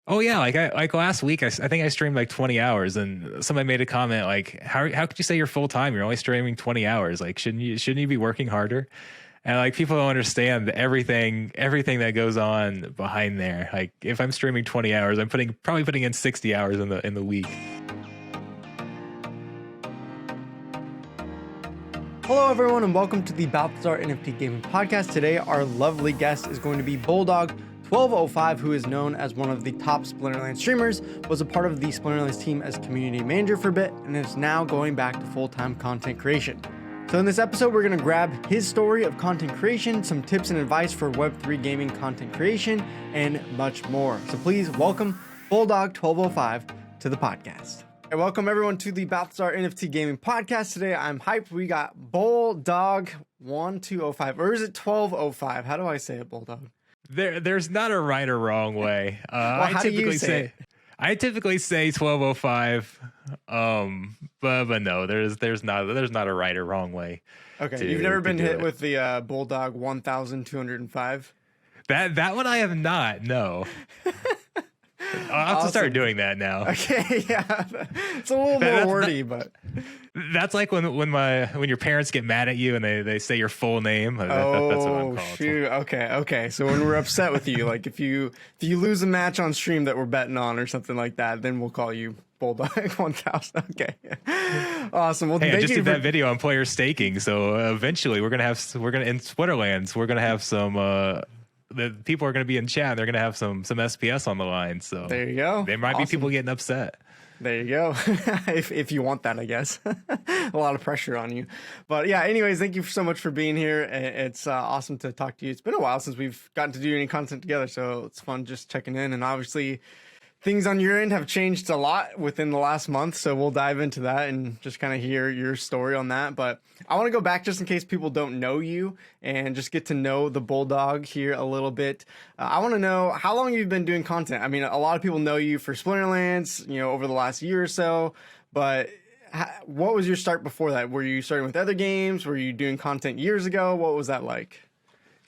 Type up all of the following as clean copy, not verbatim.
Oh yeah, like last week, I think I streamed like 20 hours, and somebody made a comment like, how could you say you're full time? You're only streaming 20 hours. Like, shouldn't you be working harder? And like people don't understand everything that goes on behind there. Like if I'm streaming 20 hours, I'm probably putting in 60 hours in the week. Hello, everyone, and welcome to the Balthazar NFT Gaming Podcast. Today, our lovely guest is going to be Bulldog1205, who is known as one of the top Splinterlands streamers, was a part of the Splinterlands team as community manager for a bit, and is now going back to full-time content creation. So in this episode, we're going to grab his story of content creation, some tips and advice for Web3 gaming content creation, and much more. So please welcome Bulldog1205 to the podcast. Hey, welcome everyone to the Balthazar NFT Gaming Podcast. Today I'm hyped. We got Bulldog1205, or is it 1205? How do I say it, Bulldog? There's not a right or wrong way. Well, how do you say it? I typically say 1205. But no, there's not a right or wrong way. Okay, you've never been hit with the Bulldog 1205? That one I have not. No. I'll have to start doing that now. Okay, yeah. It's a little more wordy, but that's like when your parents get mad at you and they say your full name. That's what I'm called. Shoot. Okay. So when we're upset with you, like if you lose a match on stream that we're betting on or something like that, then we'll call you Bulldog 1000. Okay. Awesome. Well, hey, I just did that video on player staking, so eventually in Splinterlands we're gonna have some. The people are going to be in chat. They're going to have some SPS on the line. So there you go. There might be people getting upset. There you go. if you want that, I guess. A lot of pressure on you. But yeah, anyways, thank you so much for being here. It's awesome to talk to you. It's been a while since we've gotten to do any content together, so it's fun just checking in. And obviously, things on your end have changed a lot within the last month, so we'll dive into that and just kind of hear your story on that. But I want to go back just in case people don't know you and just get to know the Bulldog here a little bit. I want to know how long you've been doing content. I mean, a lot of people know you for Splinterlands, over the last year or so, but what was your start before that? Were you starting with other games? Were you doing content years ago? What was that like?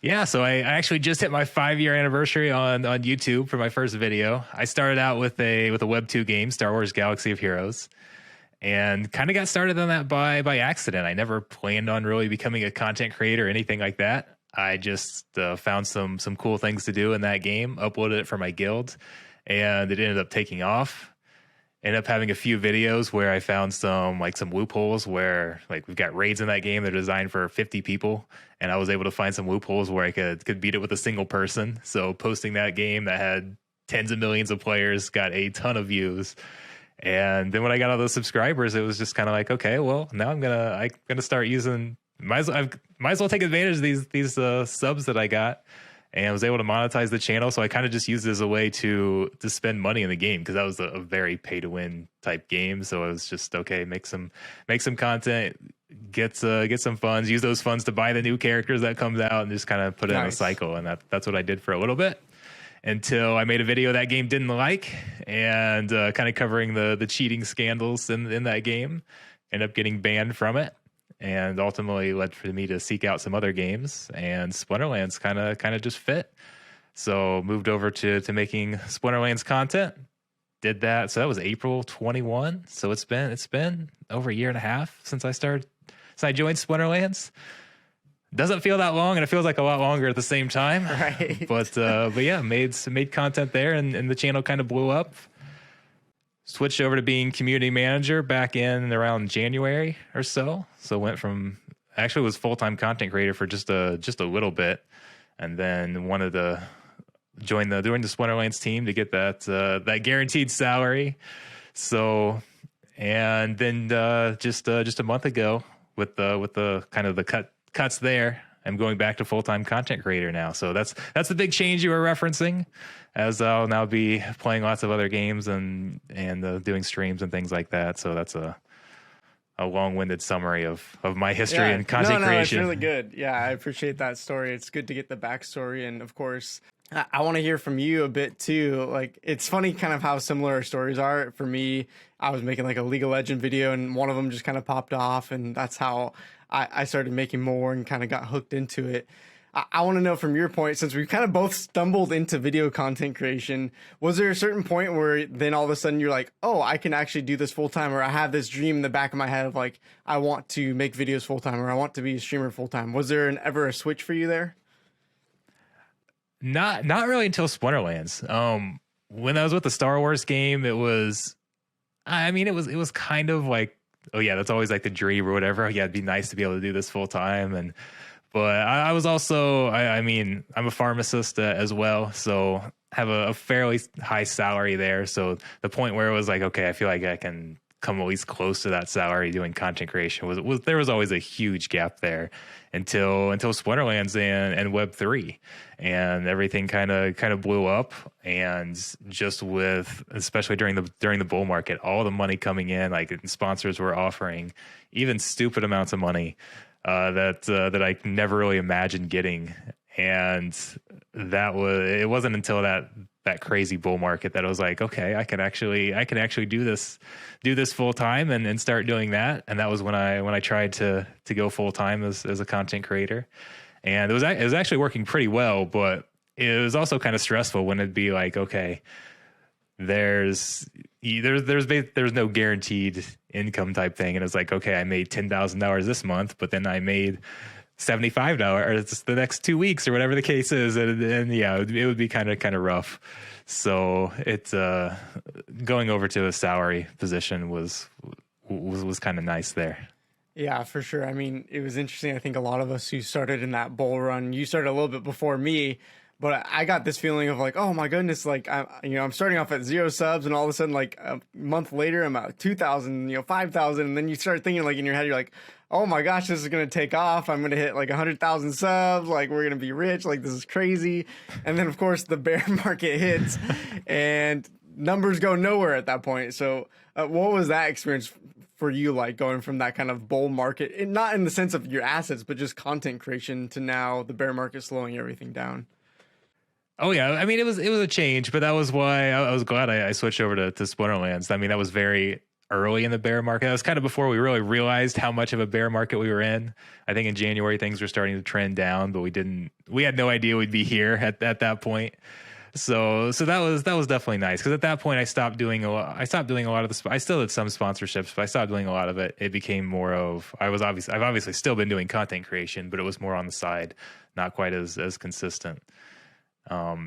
Yeah, so I actually just hit my 5-year anniversary on YouTube for my first video. I started out with a Web 2 game, Star Wars Galaxy of Heroes, and kind of got started on that by accident. I never planned on really becoming a content creator or anything like that. I just found some cool things to do in that game, uploaded it for my guild, and it ended up taking off. Ended up having a few videos where I found some loopholes where we've got raids in that game. They're designed for 50 people, and I was able to find some loopholes where I could beat it with a single person. So posting that game that had tens of millions of players got a ton of views. And then when I got all those subscribers, it was just kind of like, okay, well, now I'm gonna start using. Might as well take advantage of these subs that I got. And I was able to monetize the channel, so I kind of just used it as a way to spend money in the game, because that was a very pay to win type game. So it was just okay, make some content, get some funds, use those funds to buy the new characters that comes out, and just kind of put it in a cycle. And that's what I did for a little bit, until I made a video that game didn't like, and kind of covering the cheating scandals in that game. Ended up getting banned from it, and ultimately led for me to seek out some other games, and Splinterlands kind of just fit. So moved over to making Splinterlands content. Did that. So that was April 21. So it's been over a year and a half since I joined Splinterlands. Doesn't feel that long, and it feels like a lot longer at the same time. Right. But yeah, made content there, and the channel kind of blew up. Switched over to being community manager back in around January or so. So went from, actually was full-time content creator for just a little bit, and then wanted to join the Splinterlands team to get that guaranteed salary. So, and then just a month ago with the kind of the cuts there, I'm going back to full-time content creator now. So that's the big change you were referencing, as I'll now be playing lots of other games and doing streams and things like that. So that's a long-winded summary of my history and content creation. No, it's really good. Yeah, I appreciate that story. It's good to get the backstory, and of course, I want to hear from you a bit too. Like, it's funny kind of how similar our stories are. For me, I was making like a League of Legends video, and one of them just kind of popped off, and that's how I started making more and kind of got hooked into it. I want to know from your point, since we kind of both stumbled into video content creation, was there a certain point where then all of a sudden you're like, oh, I can actually do this full time, or I have this dream in the back of my head of like, I want to make videos full time, or I want to be a streamer full time? Was there ever a switch for you there? Not really until Splinterlands. When I was with the Star Wars game, it was, I mean, it was kind of like, oh yeah, that's always like the dream or whatever. Yeah, it'd be nice to be able to do this full time. But I was also, I mean, I'm a pharmacist as well, so have a fairly high salary there. So the point where it was like, okay, I feel like I can come at least close to that salary doing content creation was there was always a huge gap there until Splinterlands and Web3, and everything kind of blew up. And just with, especially during the bull market, all the money coming in, like sponsors were offering even stupid amounts of money that I never really imagined getting. And it wasn't until that crazy bull market that I was like, okay, I can actually do this full time and start doing that. And that was when I tried to go full time as a content creator. And it was actually working pretty well, but it was also kind of stressful when it'd be like, okay, there's no guaranteed income type thing. And it's like, okay, I made $10,000 this month, but then I made $75 the next 2 weeks or whatever the case is. And yeah, it would be kind of rough. So it's going over to a salary position was kind of nice there. Yeah, for sure. I mean, it was interesting. I think a lot of us who started in that bull run, you started a little bit before me, but I got this feeling of like, oh my goodness, like I'm starting off at 0 subs, and all of a sudden, like a month later, I'm at 2,000, 5,000, and then you start thinking like in your head, you're like, oh my gosh, this is gonna take off. I'm gonna hit like 100,000 subs. Like we're gonna be rich. Like this is crazy. And then of course the bear market hits, and numbers go nowhere at that point. So what was that experience for you like, going from that kind of bull market, and not in the sense of your assets, but just content creation, to now the bear market slowing everything down? Oh yeah, I mean it was a change, but that was why I was glad I switched over to Splinterlands. I mean that was very early in the bear market. That was kind of before we really realized how much of a bear market we were in. I think in January things were starting to trend down, but we had no idea we'd be here at that point. So that was definitely nice, because at that point I stopped doing a lot of the, I still did some sponsorships, but I stopped doing a lot of it. It became more of, I've obviously still been doing content creation, but it was more on the side, not quite as consistent.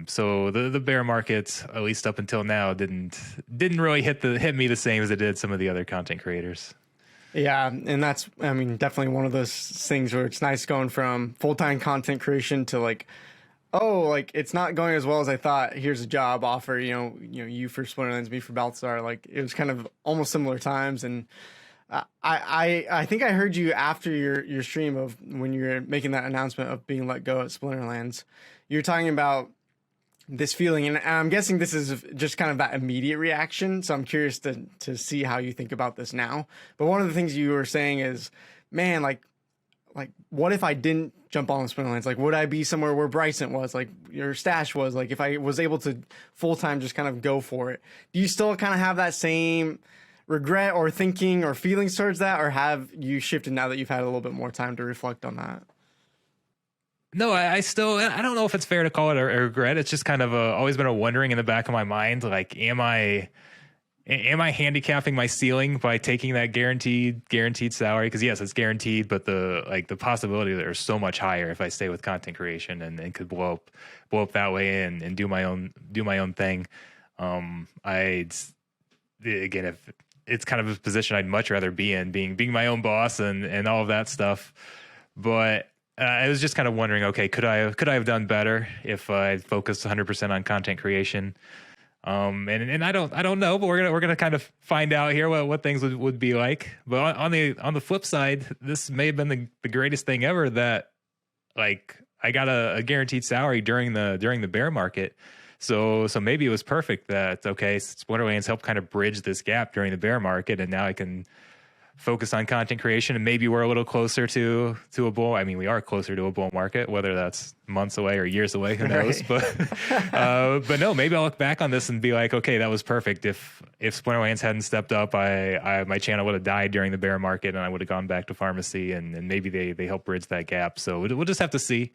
So the bear market, at least up until now, didn't really hit me the same as it did some of the other content creators. Yeah, and that's, I mean, definitely one of those things where it's nice going from full-time content creation to like, oh, like it's not going as well as I thought. Here's a job offer, you for Splinterlands, me for Balthazar. Like it was kind of almost similar times. And I think I heard you after your stream of when you were making that announcement of being let go at Splinterlands. You're talking about this feeling, and I'm guessing this is just kind of that immediate reaction. So I'm curious to see how you think about this now. But one of the things you were saying is, man, like what if I didn't jump on Splinterlands? Like, would I be somewhere where Bryson was, like your stash was? Like, if I was able to full time just kind of go for it, do you still kind of have that same regret or thinking or feelings towards that, or have you shifted now that you've had a little bit more time to reflect on that? No, I don't know if it's fair to call it a regret. It's just kind of always been a wondering in the back of my mind. Like, am I handicapping my ceiling by taking that guaranteed salary? Because yes, it's guaranteed, but the possibility there is so much higher if I stay with content creation and could blow up that way and do my own thing. If it's kind of a position I'd much rather be in, being my own boss and all of that stuff. But I was just kind of wondering, okay, could I have done better if I focused 100% on content creation? And I don't know, but we're gonna kind of find out here what things would be like. But on the flip side, this may have been the greatest thing ever, that like I got a guaranteed salary during the bear market. So maybe it was perfect that, okay, Splinterlands helped kind of bridge this gap during the bear market, and now I can focus on content creation, and maybe we're a little closer to a bull. I mean, we are closer to a bull market, whether that's months away or years away, who knows? Right. But no, maybe I'll look back on this and be like, okay, that was perfect. If Splinterlands hadn't stepped up, my channel would have died during the bear market, and I would have gone back to pharmacy, and maybe they helped bridge that gap. So we'll just have to see.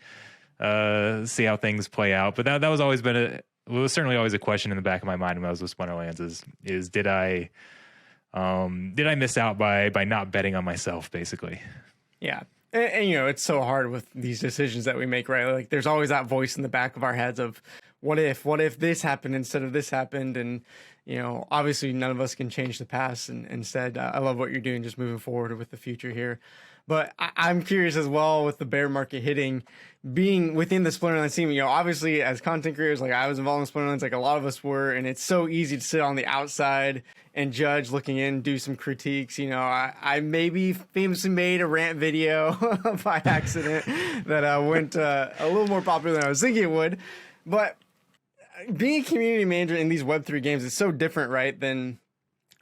see how things play out. But that was always been it was certainly always a question in the back of my mind when I was with Splinterlands is did I miss out by not betting on myself, basically? Yeah. And, you know, it's so hard with these decisions that we make, right? Like there's always that voice in the back of our heads of what if this happened instead of this happened? And, you know, obviously none of us can change the past. And instead, I love what you're doing, just moving forward with the future here. But I'm curious as well with the bear market hitting, being within the Splinterlands team, you know, obviously as content creators, like I was involved in Splinterlands, like a lot of us were, and it's so easy to sit on the outside and judge, looking in, do some critiques. You know, I maybe famously made a rant video by accident that went a little more popular than I was thinking it would. But being a community manager in these Web3 games is so different, right, than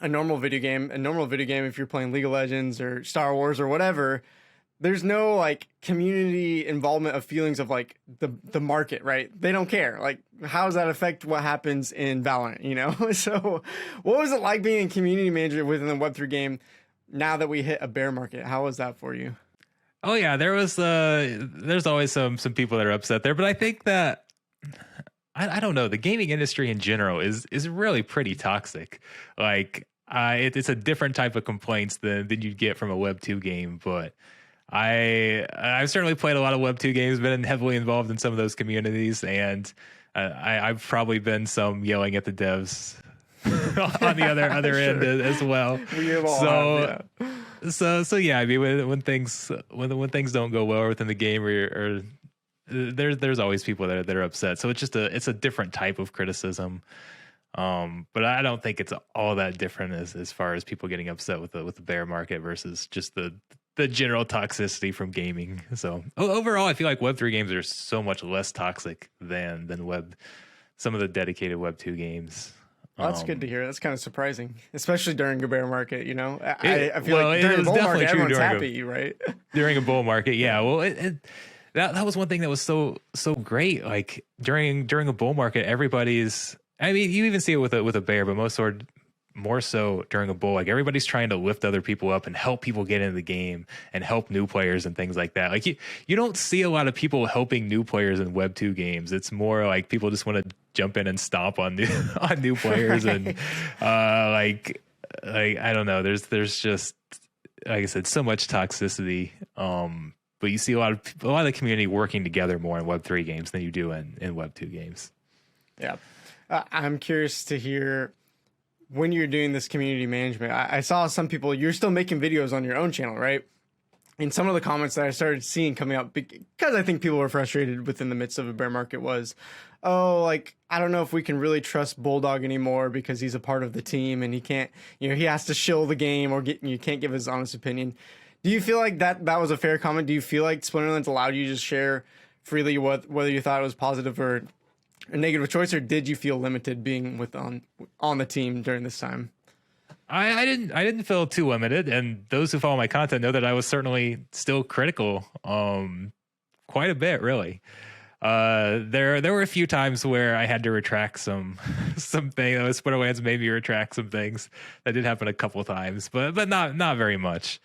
a normal video game. A normal video game, if you're playing League of Legends or Star Wars or whatever, there's no like community involvement of feelings of like the market, right? They don't care. Like, how does that affect what happens in Valorant, you know? So what was it like being a community manager within the Web3 game now that we hit a bear market? How was that for you? Oh yeah, there's always some people that are upset there, but I think that I don't know, the gaming industry in general is really pretty toxic. Like it's a different type of complaints than you'd get from a Web 2 game, but I've certainly played a lot of Web 2 games, been heavily involved in some of those communities, and I've probably been some yelling at the devs on the other Sure. end as well. We all have, yeah. So yeah, I mean when things don't go well within the game or there's always people that are upset. So it's a different type of criticism. But I don't think it's all that different as far as people getting upset with the bear market versus just the general toxicity from gaming. So overall, I feel like Web3 games are so much less toxic than some of the dedicated Web2 games. Well, that's good to hear. That's kind of surprising, especially during a bear market. You know, I feel like during a bull market, everyone's happy, right? During a bull market, yeah. Well, that was one thing that was so great. Like during a bull market, everybody's. I mean, you even see it with a bear, but more so during a bull. Like everybody's trying to lift other people up and help people get into the game and help new players and things like that. Like you don't see a lot of people helping new players in Web 2 games. It's more like people just want to jump in and stomp on new players and like I don't know. There's just, like I said, so much toxicity. But you see a lot of the community working together more in Web 3 games than you do in Web 2 games. Yeah. I'm curious to hear, when you're doing this community management, I saw some people, you're still making videos on your own channel, right? And some of the comments that I started seeing coming up, because I think people were frustrated within the midst of a bear market, was, oh, like, I don't know if we can really trust Bulldog anymore because he's a part of the team and he can't, you know, he has to shill the game or you can't give his honest opinion. Do you feel like that was a fair comment? Do you feel like Splinterlands allowed you to just share freely whether you thought it was positive or a negative choice, or did you feel limited being on the team during this time? I didn't feel too limited, and those who follow my content know that I was certainly still critical, quite a bit, really. There were a few times where I had to retract some things. Splinterlands made me retract some things. That did happen a couple times, but not very much.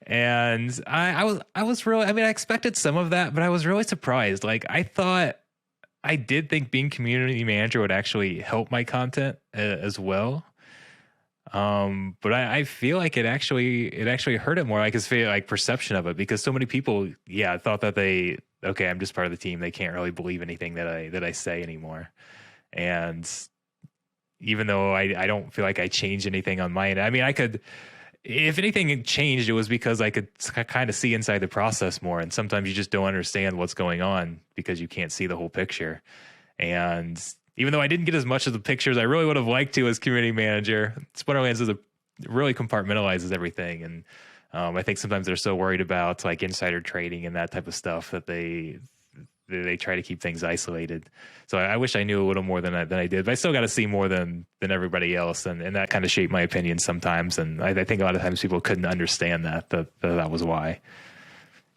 And I was really, I mean, I expected some of that, but I was really surprised. Like I did think being community manager would actually help my content as well. But I feel like it actually hurt it more, like his perception of it, because so many people, thought that I'm just part of the team. They can't really believe anything that I say anymore. And even though I don't feel like I changed anything on my end, I mean, I could, if anything had changed, it was because I could kind of see inside the process more. And sometimes you just don't understand what's going on because you can't see the whole picture. And even though I didn't get as much of the pictures I really would have liked to as community manager, Splinterlands really compartmentalizes everything. And I think sometimes they're so worried about like insider trading and that type of stuff that they try to keep things isolated. So I wish I knew a little more than I did, but I still got to see more than everybody else. And that kind of shaped my opinion sometimes. And I think a lot of times people couldn't understand that was why.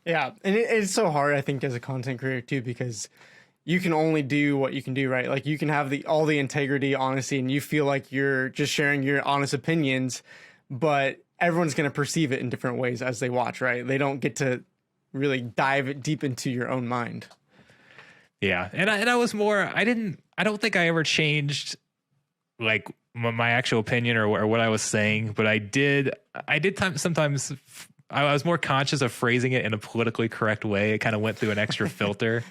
Yeah. And it's so hard, I think, as a content creator too, because you can only do what you can do, right? Like you can have all the integrity, honesty, and you feel like you're just sharing your honest opinions, but everyone's going to perceive it in different ways as they watch, right? They don't get to really dive deep into your own mind. Yeah, and I was more. I don't think I ever changed like my actual opinion or what I was saying, but sometimes I was more conscious of phrasing it in a politically correct way. It kind of went through an extra filter.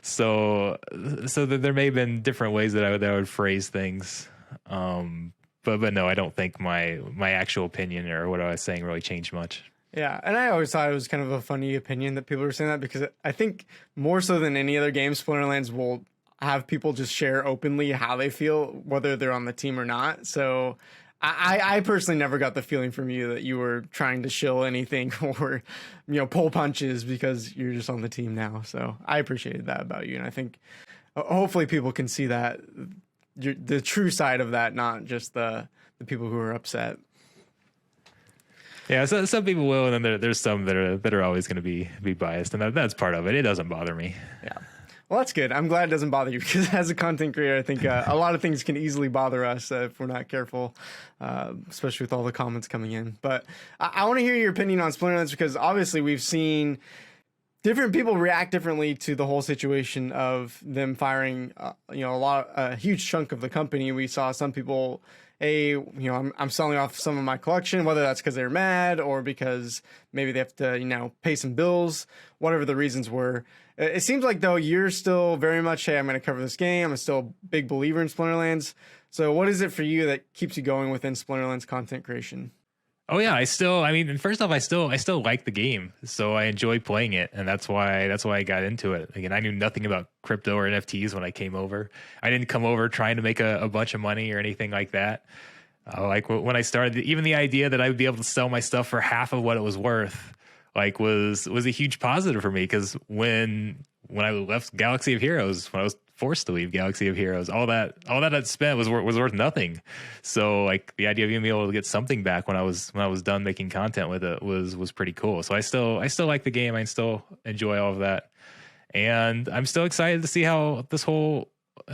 So there may have been different ways that I would phrase things. But no, I don't think my actual opinion or what I was saying really changed much. Yeah, and I always thought it was kind of a funny opinion that people were saying that, because I think more so than any other game, Splinterlands will have people just share openly how they feel, whether they're on the team or not. So I personally never got the feeling from you that you were trying to shill anything or, pull punches because you're just on the team now. So I appreciated that about you. And I think hopefully people can see that, the true side of that, not just the people who are upset. Yeah, so some people will, and then there's some that are always going to be biased, and that's part of it. It doesn't bother me. Yeah, well, that's good. I'm glad it doesn't bother you, because as a content creator, I think a lot of things can easily bother us if we're not careful, especially with all the comments coming in. But I want to hear your opinion on Splinterlands, because obviously we've seen different people react differently to the whole situation of them firing, a huge chunk of the company. We saw some people, I'm selling off some of my collection, whether that's because they're mad or because maybe they have to, pay some bills, whatever the reasons were. It seems like, though, you're still very much, hey, I'm going to cover this game. I'm still a big believer in Splinterlands. So what is it for you that keeps you going within Splinterlands content creation? Oh yeah, first off, I still like the game, so I enjoy playing it, and that's why I got into it. Again, I knew nothing about crypto or NFTs when I came over. I didn't come over trying to make a bunch of money or anything like that. Like when I started, even the idea that I would be able to sell my stuff for half of what it was worth, was a huge positive for me. Because when I left Galaxy of Heroes, when I was forced to leave Galaxy of Heroes, all that I'd spent was worth nothing. So like the idea of being able to get something back when I was done making content with it was pretty cool. So I still like the game. I still enjoy all of that, and I'm still excited to see how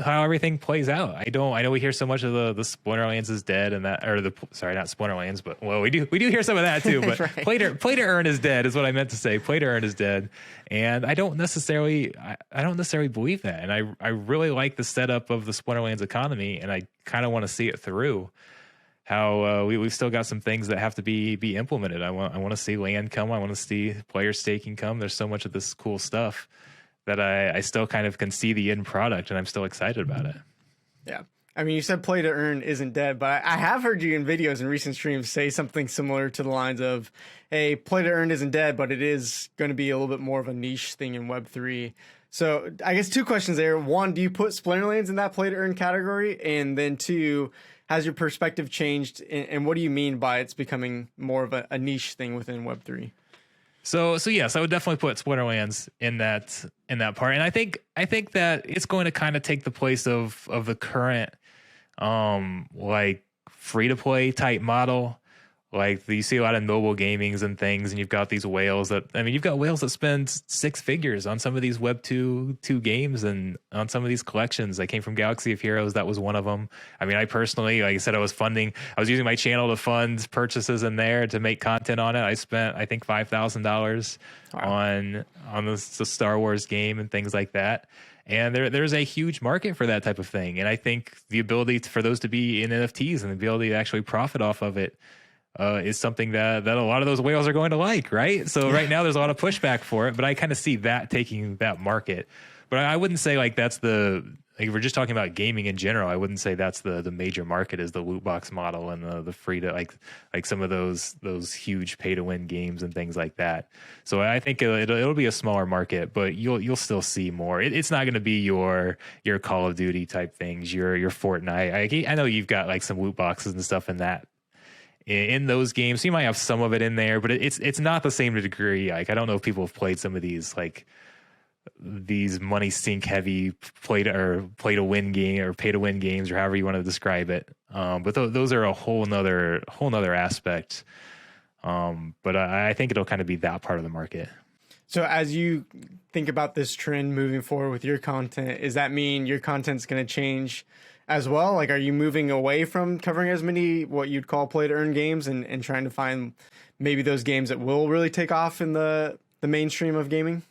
everything plays out. I know we hear so much of the Splinterlands is dead, and that, or sorry, not Splinterlands, but well, we do hear some of that too. But right. play to earn is dead is what I meant to say. Play to earn is dead, and I don't necessarily believe that. And I really like the setup of the Splinterlands economy, and I kind of want to see it through. How we've still got some things that have to be implemented. I want to see land come. I want to see player staking come. There's so much of this cool stuff that I still kind of can see the end product, and I'm still excited about it. Yeah. I mean, you said play to earn isn't dead, but I have heard you in videos and recent streams say something similar to the lines of, hey, play to earn isn't dead, but it is going to be a little bit more of a niche thing in Web3. So I guess two questions there. One, do you put Splinterlands in that play to earn category? And then two, has your perspective changed? And what do you mean by it's becoming more of a niche thing within Web3? So yes, I would definitely put Splinterlands in that part, and I think that it's going to kind of take the place of the current like free to play type model. Like you see a lot of mobile gamings and things, and you've got these whales you've got whales that spend six figures on some of these Web 2 games and on some of these collections. I came from Galaxy of Heroes. That was one of them. I mean, I personally, like I said, I was using my channel to fund purchases in there to make content on it. I spent, I think, $5,000 on the Star Wars game and things like that. And there's a huge market for that type of thing. And I think the ability for those to be in NFTs and the ability to actually profit off of it is something that a lot of those whales are going to like, right? So right now there's a lot of pushback for it, but I kind of see that taking that market. But I wouldn't say like that's if we're just talking about gaming in general, I wouldn't say that's the major market is the loot box model and the free to like some of those huge pay to win games and things like that. So I think it'll be a smaller market, but you'll still see more. It's not going to be your Call of Duty type things, your Fortnite. I know you've got like some loot boxes and stuff in those games. You might have some of it in there, but it's not the same degree. Like I don't know if people have played some of these these money sink heavy play to win game or pay to win games or however you want to describe it. But those are a whole nother aspect. But I think it'll kind of be that part of the market. So as you think about this trend moving forward with your content, does that mean your content's going to change as well? Like, are you moving away from covering as many what you'd call play to earn games and trying to find maybe those games that will really take off in the mainstream of gaming?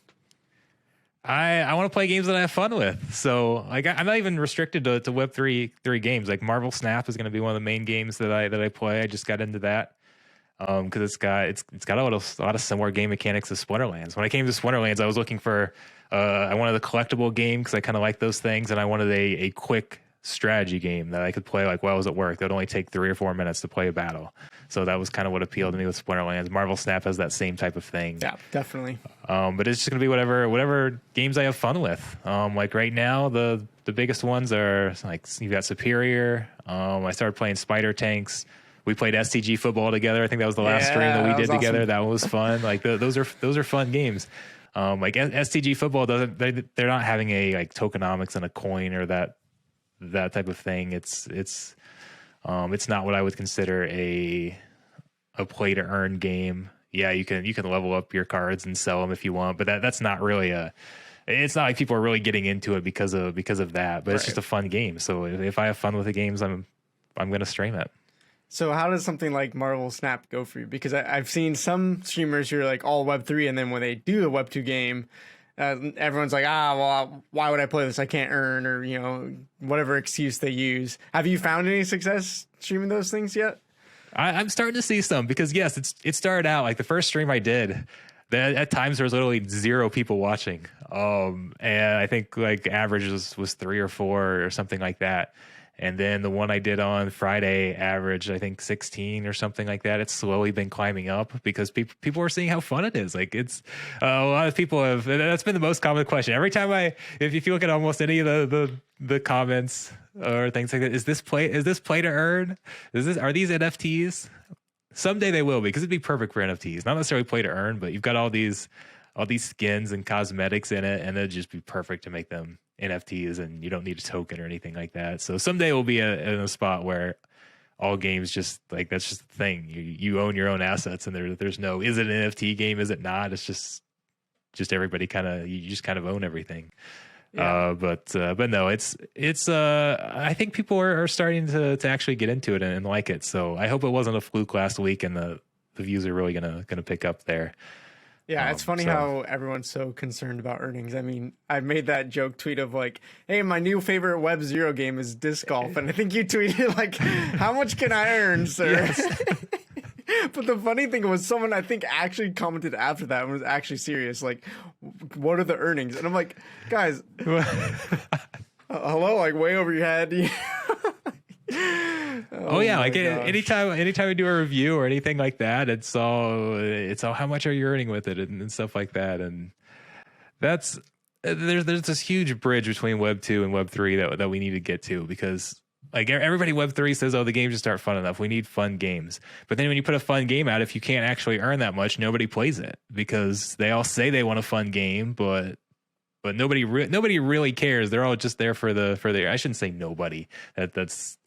I want to play games that I have fun with. So like I'm not even restricted to Web three games. Like Marvel Snap is going to be one of the main games that I play. I just got into that because it's got a lot of similar game mechanics to Splinterlands. When I came to Splinterlands, I was looking for I wanted a collectible game because I kind of like those things, and I wanted a quick strategy game that I could play like while I was at work. That would only take 3 or 4 minutes to play a battle. So that was kind of what appealed to me with Splinterlands. Marvel Snap has that same type of thing. Yeah, definitely. But it's just gonna be whatever games I have fun with. Like right now, the biggest ones are like you've got Superior. I started playing Spider Tanks. We played STG football together. I think that was the last stream that we did together. Awesome. That was fun. Like those are fun games. Like STG football they're not having a like tokenomics and a coin or that type of thing. It's not what I would consider a play to earn game. Yeah, you can level up your cards and sell them if you want, but that's not really it's not like people are really getting into it because of that, but It's just a fun game. So if I have fun with the games, I'm going to stream it. So how does something like Marvel Snap go for you? Because I've seen some streamers who are like all Web3, and then when they do a Web2 game, everyone's like, well, why would I play this? I can't earn, or whatever excuse they use. Have you found any success streaming those things yet? I'm starting to see some because yes, it started out like the first stream I did. At times there was literally 0 people watching, and I think like average was 3 or 4 or something like that. And then the one I did on Friday averaged, I think 16 or something like that. It's slowly been climbing up because people are seeing how fun it is. Like it's a lot of people have. That's been the most common question every time if you look at almost any of the comments or things like that. Is this play to earn? Are these NFTs? Someday they will be, because it'd be perfect for NFTs. Not necessarily play to earn, but you've got all these skins and cosmetics in it, and it'd just be perfect to make them NFTs, and you don't need a token or anything like that. So someday we'll be in a spot where all games just like that's just the thing. You own your own assets, and there's no is it an NFT game? Is it not? It's just everybody you just kind of own everything. Yeah. But no, it's I think people are starting to actually get into it and like it. So I hope it wasn't a fluke last week, and the views are really gonna pick up there. Yeah, it's funny how everyone's so concerned about earnings. I mean, I made that joke tweet of like, hey, my new favorite Web0 game is disc golf. And I think you tweeted like, how much can I earn, sir? Yes. But the funny thing was someone I think actually commented after that and was actually serious. Like, what are the earnings? And I'm like, guys, hello, like way over your head. Oh yeah, like anytime we do a review or anything like that, it's all how much are you earning with it and stuff like that. And there's this huge bridge between Web 2 and Web 3 that we need to get to, because like everybody Web 3 says, oh, the games just aren't fun enough. We need fun games. But then when you put a fun game out, if you can't actually earn that much, nobody plays it, because they all say they want a fun game, but nobody really cares. They're all just there for the I shouldn't say nobody. That's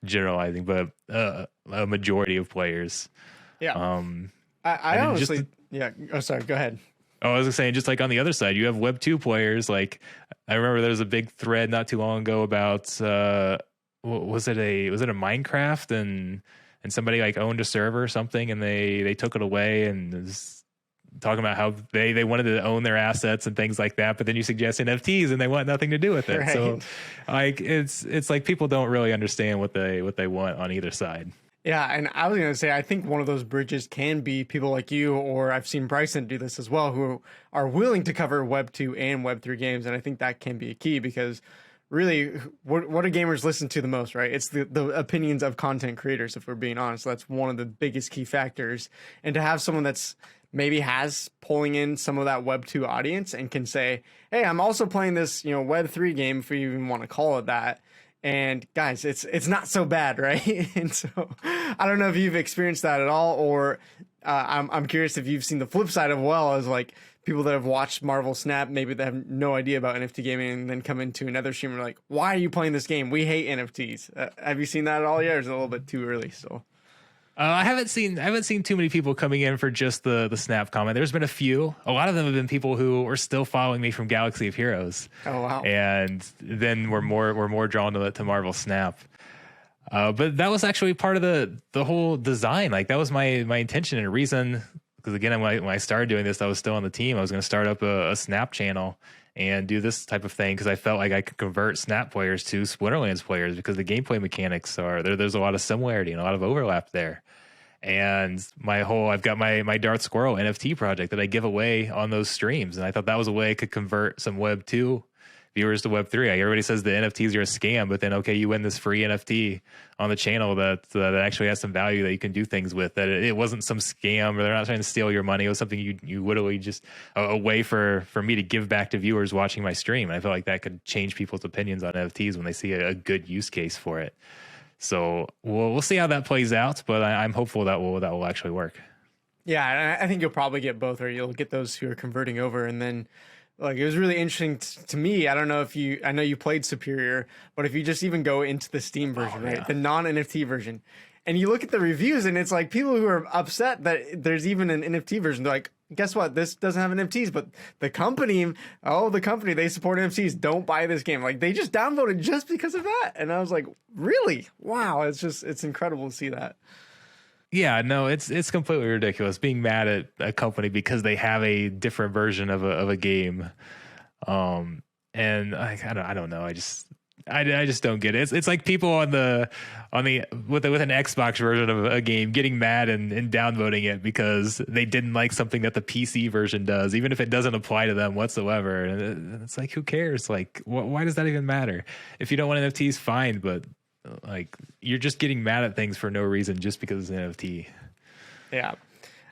generalizing, but a majority of players. Yeah. I honestly, yeah. Oh, sorry. Go ahead. Oh, I was saying, just like on the other side, you have Web 2 players. Like I remember there was a big thread not too long ago about was it a Minecraft and somebody like owned a server or something, and they took it away and was talking about how they wanted to own their assets and things like that, but then you suggest NFTs and they want nothing to do with it. Right. So like it's like people don't really understand what they want on either side. Yeah, and I was going to say, I think one of those bridges can be people like you, or I've seen Bryson do this as well, who are willing to cover Web 2 and Web 3 games, and I think that can be a key, because really, what do gamers listen to the most, right? It's the opinions of content creators, if we're being honest. So that's one of the biggest key factors. And to have someone that's maybe has pulling in some of that Web 2 audience and can say, hey, I'm also playing this, Web 3 game, if you even want to call it that. And guys, it's not so bad, right? And so I don't know if you've experienced that at all, or I'm curious if you've seen the flip side as well, as like people that have watched Marvel Snap, maybe they have no idea about NFT gaming, and then come into another streamer like, why are you playing this game? We hate NFTs. Have you seen that at all yet, or is it a little bit too early still? I haven't seen too many people coming in for just the Snap comment. There's been a few. A lot of them have been people who are still following me from Galaxy of Heroes. Oh wow! And then we're more drawn to Marvel Snap. But that was actually part of the whole design. Like that was my intention and reason. Because again, when I started doing this, I was still on the team. I was going to start up a Snap channel and do this type of thing because I felt like I could convert Snap players to Splinterlands players because the gameplay mechanics are there's a lot of similarity and a lot of overlap there. And I've got my Darth Squirrel NFT project that I give away on those streams. And I thought that was a way I could convert some Web 2 viewers to Web 3. Like everybody says the NFTs are a scam, but then, okay, you win this free NFT on the channel that actually has some value that you can do things with, that it wasn't some scam or they're not trying to steal your money. It was something you literally just a way for me to give back to viewers watching my stream. And I feel like that could change people's opinions on NFTs when they see a good use case for it. So we'll see how that plays out, but I'm hopeful that will actually work. Yeah, I think you'll probably get both, or you'll get those who are converting over, and then like it was really interesting to me. I don't know I know you played Superior, but if you just even go into the Steam version, right, the non-NFT version, and you look at the reviews, and it's like people who are upset that there's even an NFT version. They're like, guess what? This doesn't have NFTs, but the company, they support NFTs. Don't buy this game. Like they just downvoted just because of that. And I was like, really? Wow. It's incredible to see that. Yeah, no, it's completely ridiculous being mad at a company because they have a different version of a game. And I don't know. I just don't get it. It's like people with an Xbox version of a game getting mad and downvoting it because they didn't like something that the PC version does, even if it doesn't apply to them whatsoever. And it's like, who cares? Like, why does that even matter? If you don't want NFTs, fine, but like you're just getting mad at things for no reason just because it's an NFT. Yeah.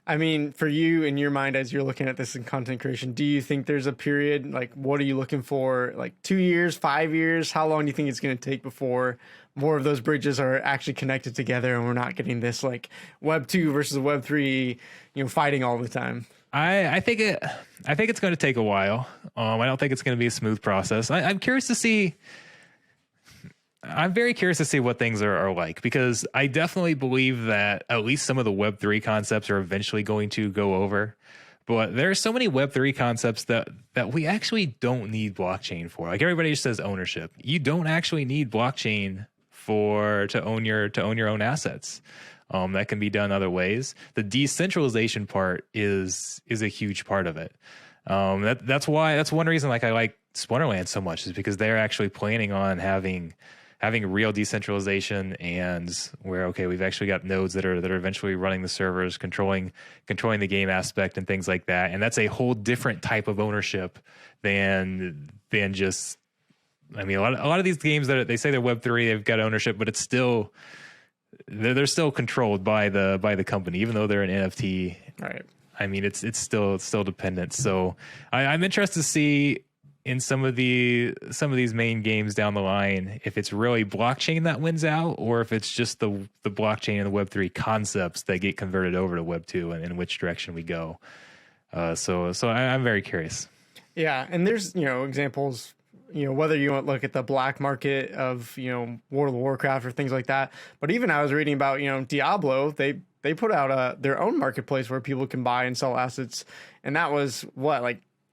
I mean, for you, in your mind, as you're looking at this in content creation, do you think there's a period, like, what are you looking for? Like 2 years, 5 years? How long do you think it's going to take before more of those bridges are actually connected together and we're not getting this like Web 2 versus Web 3, fighting all the time? I think it's going to take a while. I don't think it's going to be a smooth process. I'm curious to see. I'm very curious to see what things are like, because I definitely believe that at least some of the Web3 concepts are eventually going to go over. But there are so many Web3 concepts that we actually don't need blockchain for. Like everybody just says ownership. You don't actually need blockchain to own your own assets. That can be done other ways. The decentralization part is a huge part of it. That's one reason like I like Splinterlands so much, is because they're actually planning on having real decentralization, and where, okay, we've actually got nodes that are eventually running the servers, controlling the game aspect and things like that. And that's a whole different type of ownership than just, I mean, a lot of these games that they say they're Web3, they've got ownership, but it's still, they're still controlled by the company, even though they're an NFT. Right. I mean, it's still dependent. So I'm interested to see in some of these main games down the line, if it's really blockchain that wins out, or if it's just the blockchain and the Web3 concepts that get converted over to Web 2 and in which direction we go. So I'm very curious. Yeah. And there's, examples, whether you want to look at the black market of, World of Warcraft or things like that. But even I was reading about, Diablo, they put out their own marketplace where people can buy and sell assets. And that was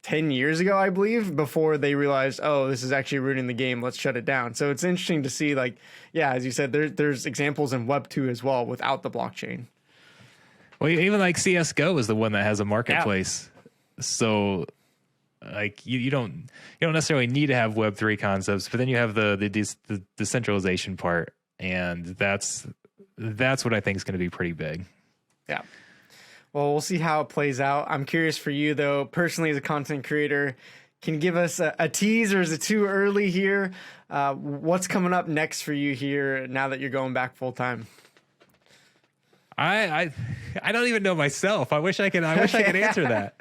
10 years ago, I believe, before they realized, oh, this is actually ruining the game. Let's shut it down. So it's interesting to see, as you said, there's examples in Web 2 as well without the blockchain. Well, even like CSGO is the one that has a marketplace. Yeah. So you don't necessarily need to have Web 3 concepts, but then you have the decentralization part, and that's what I think is going to be pretty big. Yeah. Well, we'll see how it plays out. I'm curious for you, though, personally as a content creator, can you give us a tease, or is it too early here? What's coming up next for you here now that you're going back full time? I don't even know myself. I wish I could answer that.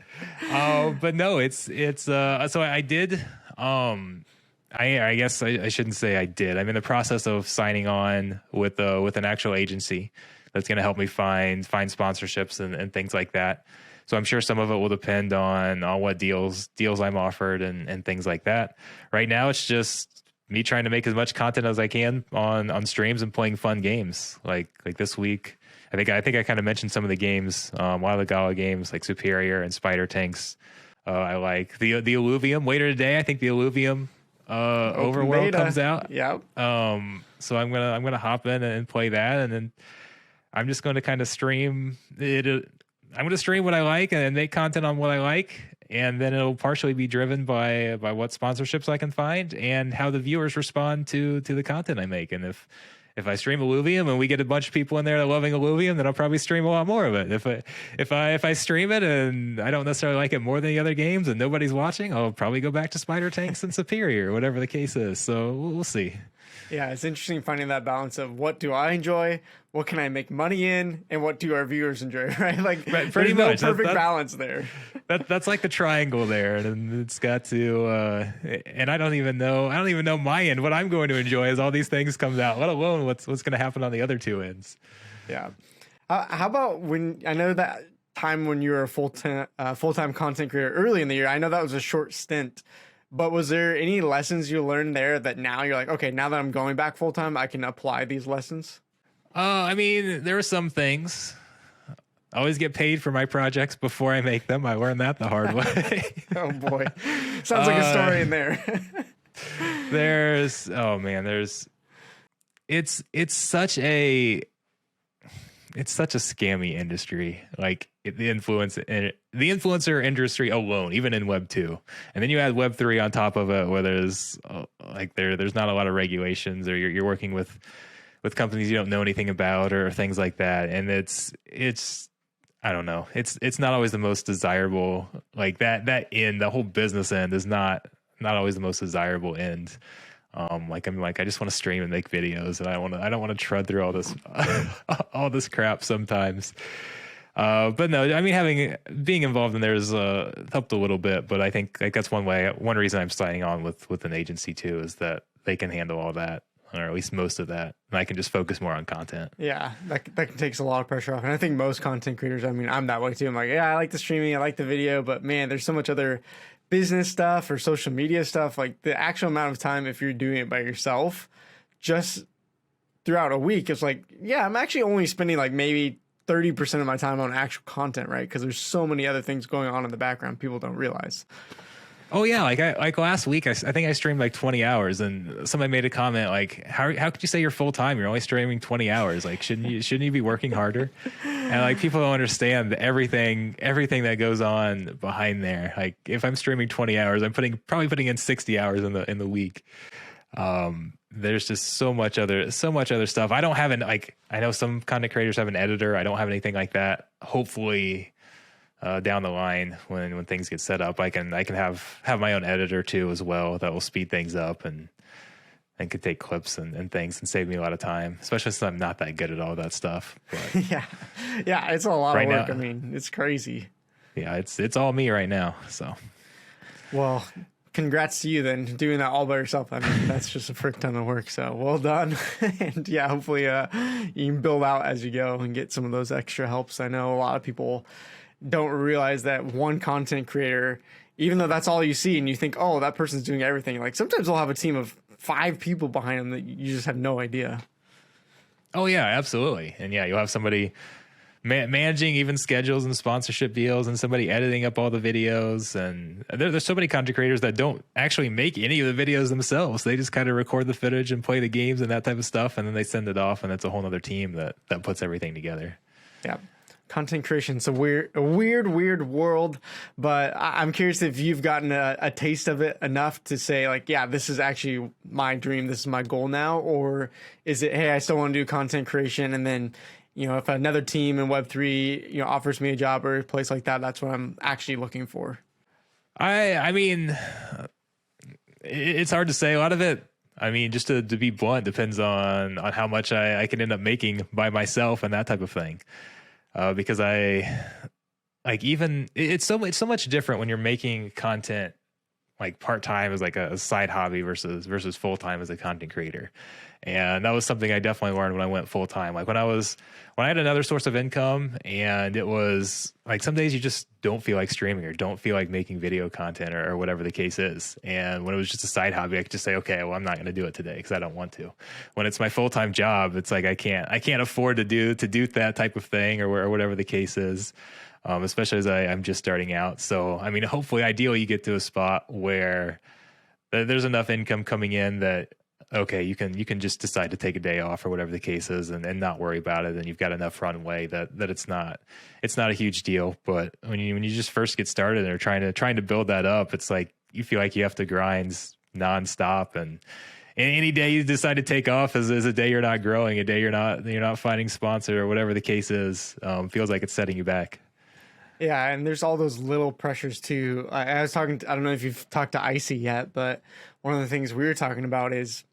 But no, it's so I did. I guess I shouldn't say I did. I'm in the process of signing on with an actual agency that's going to help me find sponsorships and things like that. So I'm sure some of it will depend on what deals I'm offered and things like that. Right now, it's just me trying to make as much content as I can on streams and playing fun games. Like this week, I think I kind of mentioned some of the games, a lot of the Gala games like Superior and Spider Tanks. I like the Illuvium later today. I think the Illuvium Overworld comes out. Yep. So I'm gonna hop in and play that, and then I'm just going to kind of stream it. I'm going to stream what I like and make content on what I like, and then it'll partially be driven by what sponsorships I can find and how the viewers respond to the content I make. And if I stream Illuvium and we get a bunch of people in there that loving Illuvium, then I'll probably stream a lot more of it. If I stream it and I don't necessarily like it more than the other games and nobody's watching, I'll probably go back to Spider Tanks and Superior, whatever the case is. So we'll see. Yeah, it's interesting finding that balance of what do I enjoy, what can I make money in, and what do our viewers enjoy, right? Like, right, pretty much. No perfect balance there. That's like the triangle there, and it's got to. And I don't even know my end. What I'm going to enjoy as all these things comes out, let alone what's going to happen on the other two ends. Yeah. How about when I know that time when you were a full-time content creator early in the year? I know that was a short stint. But was there any lessons you learned there that now you're like, okay, now that I'm going back full time, I can apply these lessons? I mean, there are some things. I always get paid for my projects before I make them. I learned that the hard way. Oh boy, sounds like a story in there. It's such a scammy industry. Like the influencer industry alone, even in Web 2, and then you add Web 3 on top of it, where there's there's not a lot of regulations, or you're working with companies you don't know anything about, or things like that, and it's I don't know, it's not always the most desirable. Like that end, the whole business end is not always the most desirable end. I just want to stream and make videos, and I don't want to tread through all this all this crap sometimes. But no, I mean, being involved in there has helped a little bit, but I think that's one reason I'm signing on with an agency too, is that they can handle all that, or at least most of that, and I can just focus more on content. Yeah, that takes a lot of pressure off. And I think most content creators, I mean, I'm that way too. I'm like, yeah, I like the streaming, I like the video, but man, there's so much other business stuff or social media stuff. Like the actual amount of time, if you're doing it by yourself, just throughout a week, it's like, yeah, I'm actually only spending like maybe 30% of my time on actual content, right? Because there's so many other things going on in the background people don't realize. Oh yeah, like last week, I think I streamed like 20 hours, and somebody made a comment like, "How could you say you're full time? You're only streaming 20 hours. Like, shouldn't you be working harder?" And like people don't understand everything that goes on behind there. Like if I'm streaming 20 hours, I'm probably putting in 60 hours in the week. There's just so much other stuff. I don't have I know some content creators have an editor. I don't have anything like that. Hopefully, down the line when things get set up, I can have my own editor too as well, that will speed things up and could take clips and things and save me a lot of time, especially since I'm not that good at all that stuff. But yeah, it's a lot of work. Now, I mean, it's crazy. Yeah, it's all me right now. So, well, congrats to you then, doing that all by yourself. I mean, that's just a frick ton of work. So well done. And yeah, hopefully you can build out as you go and get some of those extra helps. I know a lot of people don't realize that one content creator, even though that's all you see and you think, oh, that person's doing everything, like sometimes they'll have a team of 5 people behind them that you just have no idea. Oh yeah, absolutely. And yeah, you'll have somebody managing even schedules and sponsorship deals, and somebody editing up all the videos. And there's so many content creators that don't actually make any of the videos themselves. They just kind of record the footage and play the games and that type of stuff, and then they send it off, and that's a whole other team that puts everything together. Yeah. Content creation, it's a weird world, but I'm curious if you've gotten a taste of it enough to say like, yeah, this is actually my dream, this is my goal now, or is it, hey, I still want to do content creation, and then, you know, if another team in Web3, you know, offers me a job or a place like that, that's what I'm actually looking for? I mean, it's hard to say. A lot of it, I mean, just to be blunt, depends on how much I can end up making by myself and that type of thing. Because it's so much different when you're making content like part-time as like a side hobby versus full-time as a content creator. And that was something I definitely learned when I went full-time. Like when I had another source of income, and it was like some days you just don't feel like streaming or don't feel like making video content or whatever the case is. And when it was just a side hobby, I could just say, okay, well, I'm not going to do it today because I don't want to. When it's my full-time job, it's like I can't afford to do that type of thing or whatever the case is. Especially as I'm just starting out. So, I mean, hopefully, ideally, you get to a spot where there's enough income coming in that okay, you can just decide to take a day off or whatever the case is, and not worry about it, and you've got enough runway that it's not a huge deal. But when you just first get started and are trying to build that up, it's like you feel like you have to grind nonstop, and any day you decide to take off is a day you're not growing, a day you're not finding sponsor or whatever the case is. Feels like it's setting you back. Yeah, and there's all those little pressures too. I was talking I don't know if you've talked to Icy yet, but one of the things we were talking about is,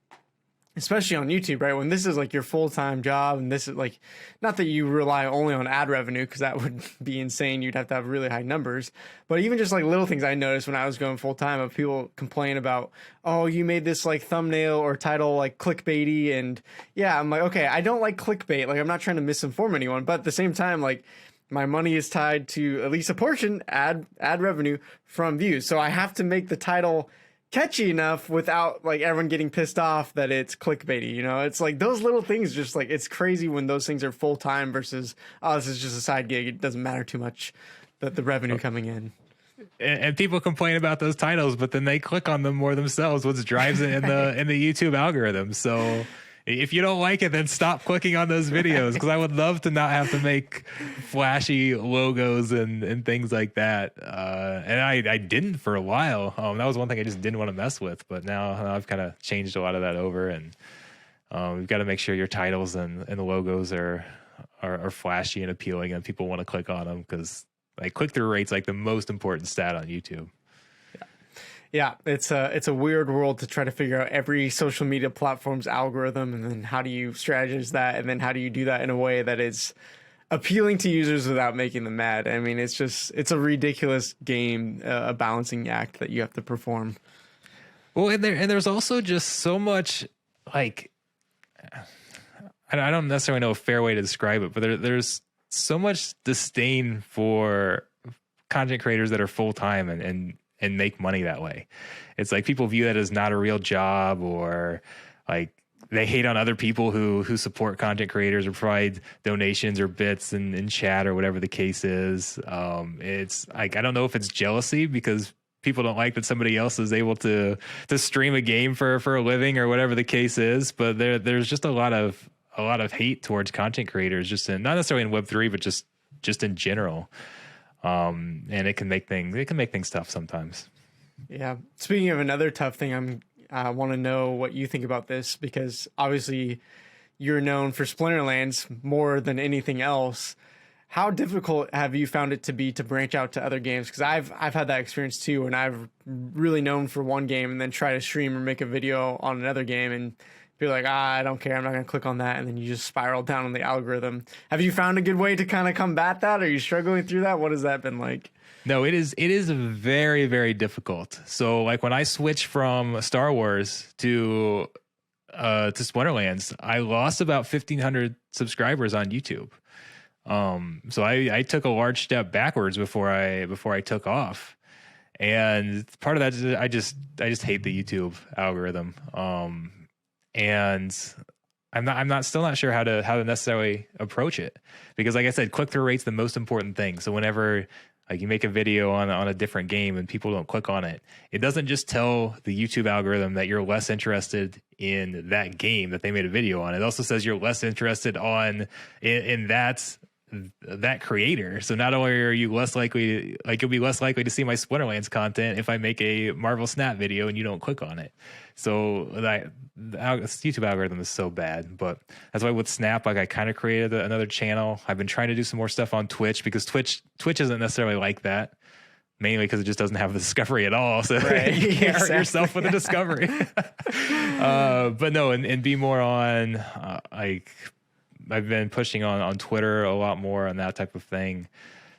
especially on YouTube, right? When this is like your full-time job, and this is like, not that you rely only on ad revenue, because that would be insane. You'd have to have really high numbers. But even just like little things I noticed when I was going full-time, of people complain about, oh, you made this like thumbnail or title like clickbaity. And yeah, I'm like, okay, I don't like clickbait. Like, I'm not trying to misinform anyone, but at the same time, like, my money is tied to at least a portion ad revenue from views. So I have to make the title catchy enough without like everyone getting pissed off that it's clickbaity. You know, it's like those little things, just like, it's crazy when those things are full time versus, oh, this is just a side gig. It doesn't matter too much, the revenue coming in. And people complain about those titles, but then they click on them more themselves, which drives it in the YouTube algorithm. So if you don't like it, then stop clicking on those videos, because I would love to not have to make flashy logos and things like that. And I didn't for a while. That was one thing I just didn't want to mess with. But now I've kind of changed a lot of that over, and we've got to make sure your titles and the logos are flashy and appealing, and people want to click on them, because like click-through rate's like the most important stat on YouTube. Yeah, it's a weird world to try to figure out every social media platform's algorithm, and then how do you strategize that, and then how do you do that in a way that is appealing to users without making them mad. I mean, it's a ridiculous game, a balancing act that you have to perform. Well, and there's also just so much, like, I don't necessarily know a fair way to describe it, but there's so much disdain for content creators that are full-time and make money that way. It's like people view that as not a real job, or like they hate on other people who support content creators or provide donations or bits in chat or whatever the case is. It's like, I don't know if it's jealousy because people don't like that somebody else is able to stream a game for a living or whatever the case is. But there's just a lot of hate towards content creators, just not necessarily in Web3, but just in general. And it can make things tough sometimes. Yeah. Speaking of another tough thing, I want to know what you think about this, because obviously you're known for Splinterlands more than anything else. How difficult have you found it to be to branch out to other games? Because I've had that experience too, and I've really known for one game and then try to stream or make a video on another game and be like, I don't care, I'm not going to click on that. And then you just spiral down on the algorithm. Have you found a good way to kind of combat that? Are you struggling through that? What has that been like? No, it is very, very difficult. So like when I switched from Star Wars to Splinterlands, I lost about 1,500 subscribers on YouTube. So I took a large step backwards before I took off. And part of that is I just hate the YouTube algorithm. And I'm still not sure how to necessarily approach it, because like I said, click-through rate's the most important thing. So whenever like you make a video on a different game and people don't click on it, it doesn't just tell the YouTube algorithm that you're less interested in that game that they made a video on. It also says you're less interested in that creator. So not only are you less likely, like you'll be less likely to see my Splinterlands content if I make a Marvel Snap video and you don't click on it. So the YouTube algorithm is so bad. But that's why with Snap, like I kind of created another channel. I've been trying to do some more stuff on Twitch, because Twitch isn't necessarily like that, mainly because it just doesn't have the discovery at all. So right. You can't hurt yourself with the discovery. But no, and be more on like I've been pushing on Twitter a lot more on that type of thing.